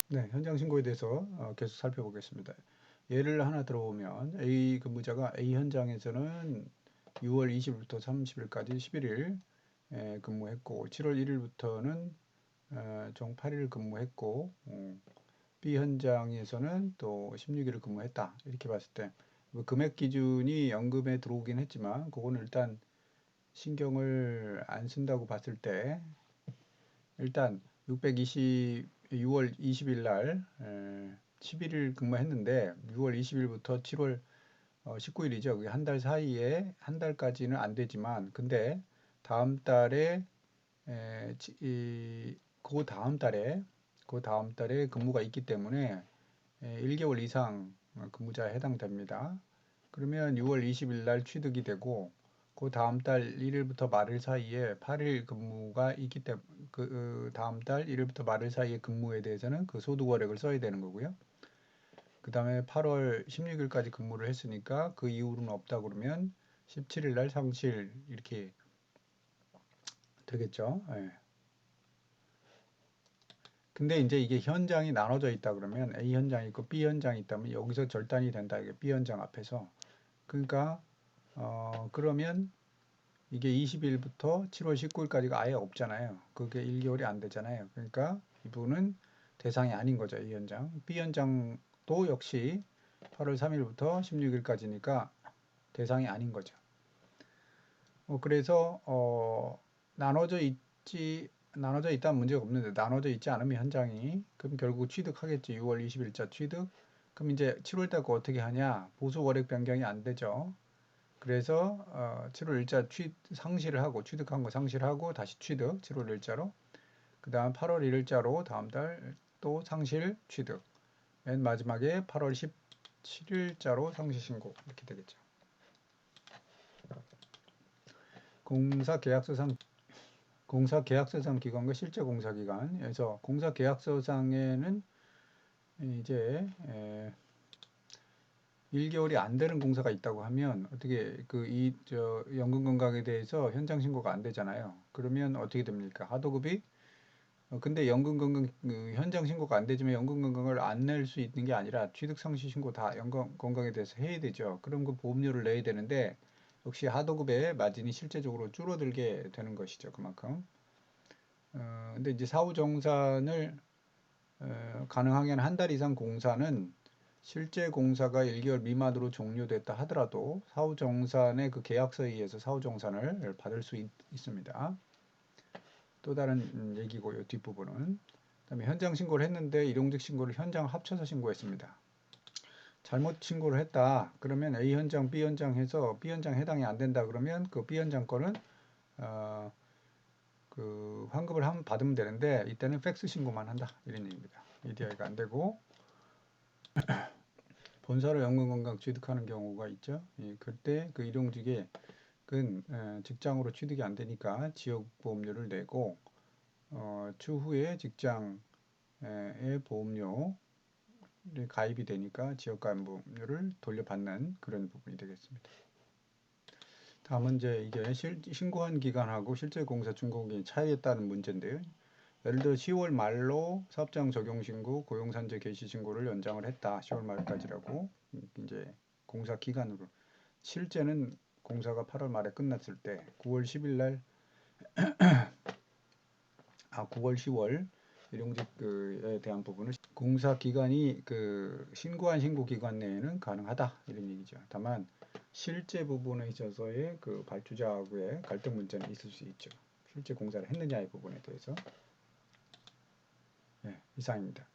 네, 현장 신고에 대해서 계속 살펴보겠습니다. 예를 하나 들어보면 A 근무자가 A 현장에서는 6월 20일부터 30일까지 11일 근무했고 7월 1일부터는 총 8일 근무했고 B 현장에서는 또 16일을 근무했다. 이렇게 봤을 때 뭐 금액 기준이 연금에 들어오긴 했지만 그거는 일단 신경을 안 쓴다고 봤을 때 일단 6월 20일 날 11일 근무했는데 6월 20일부터 7월 19일이죠. 그게 한 달 사이에 한 달까지는 안 되지만 근데 다음 달에 그 다음 달에 근무가 있기 때문에 1개월 이상 근무자에 해당됩니다. 그러면 6월 20일 날 취득이 되고 그 다음 달 1일부터 말일 사이에 8일 근무가 있기 때문에 그 다음 달 1일부터 말일 사이에 근무에 대해서는 그 소득월액을 써야 되는 거고요. 그 다음에 8월 16일까지 근무를 했으니까 그 이후로는 없다 그러면 17일 날 상실 이렇게 되겠죠. 예. 근데 이제 이게 현장이 나눠져 있다 그러면 A 현장이 있고 B 현장이 있다면 여기서 절단이 된다. 이게 B 현장 앞에서. 그러니까 그러면 이게 20일부터 7월 19일까지가 아예 없잖아요. 그게 1개월이 안 되잖아요. 그러니까 이분은 대상이 아닌 거죠. 이 현장. B 현장도 역시 8월 3일부터 16일까지니까 대상이 아닌 거죠. 그래서 나눠져 있다면 문제가 없는데 나눠져 있지 않으면 현장이 그럼 결국 취득하겠지. 6월 20일자 취득. 그럼 이제 7월달 거 어떻게 하냐? 보수 월액 변경이 안 되죠. 그래서 7월 일자 상실을 하고 취득한 거 상실하고 다시 취득 7월 일자로 그 다음 8월 1일자로 다음 달 또 상실 취득 맨 마지막에 8월 17일자로 상실 신고 이렇게 되겠죠. 공사계약서상 공사계약서상 기간과 실제 공사기간에서 공사계약서상에는 이제 1개월이 안 되는 공사가 있다고 하면 어떻게 연금 건강에 대해서 현장 신고가 안 되잖아요. 그러면 어떻게 됩니까? 하도급이 근데 연금 건강 현장 신고가 안 되지만 연금 건강을 안 낼 수 있는 게 아니라 취득 상실 신고 다 연금 건강에 대해서 해야 되죠. 그럼 그 보험료를 내야 되는데 역시 하도급의 마진이 실제적으로 줄어들게 되는 것이죠. 그만큼. 근데 이제 사후 정산을 가능하게는 한 달 이상 공사는 실제 공사가 1개월 미만으로 종료됐다 하더라도 사후정산의 그 계약서에 의해서 사후정산을 받을 수 있습니다. 또 다른 얘기고요. 뒷부분은. 그다음에 현장 신고를 했는데 일용직 신고를 현장 합쳐서 신고했습니다. 잘못 신고를 했다. 그러면 A 현장, B 현장 해서 B 현장 해당이 안 된다. 그러면 그 B 현장 거는 어, 그 환급을 받으면 되는데 이때는 팩스 신고만 한다. 이런 얘기입니다. EDI가 안 되고 본사로 연금건강 취득하는 경우가 있죠. 예, 그때 그 일용직에 직장으로 취득이 안 되니까 지역보험료를 내고 추후에 직장의 보험료에 가입이 되니까 지역가입보험료를 돌려받는 그런 부분이 되겠습니다. 다음은 이제 이게 신고한 기간하고 실제 공사 준공기 차이에 따른 문제인데요. 예를 들어 10월 말로 사업장 적용 신고, 고용산재 개시 신고를 연장을 했다. 10월 말까지라고 이제 공사 기간으로. 실제는 공사가 8월 말에 끝났을 때 9월 10일 날 9월 10월 일용직에 대한 부분을 공사 기간이 그 신고한 신고 기간 내에는 가능하다 이런 얘기죠. 다만 실제 부분에 있어서의 그 발주자하고의 갈등 문제는 있을 수 있죠. 실제 공사를 했느냐의 부분에 대해서. 네, 이상입니다.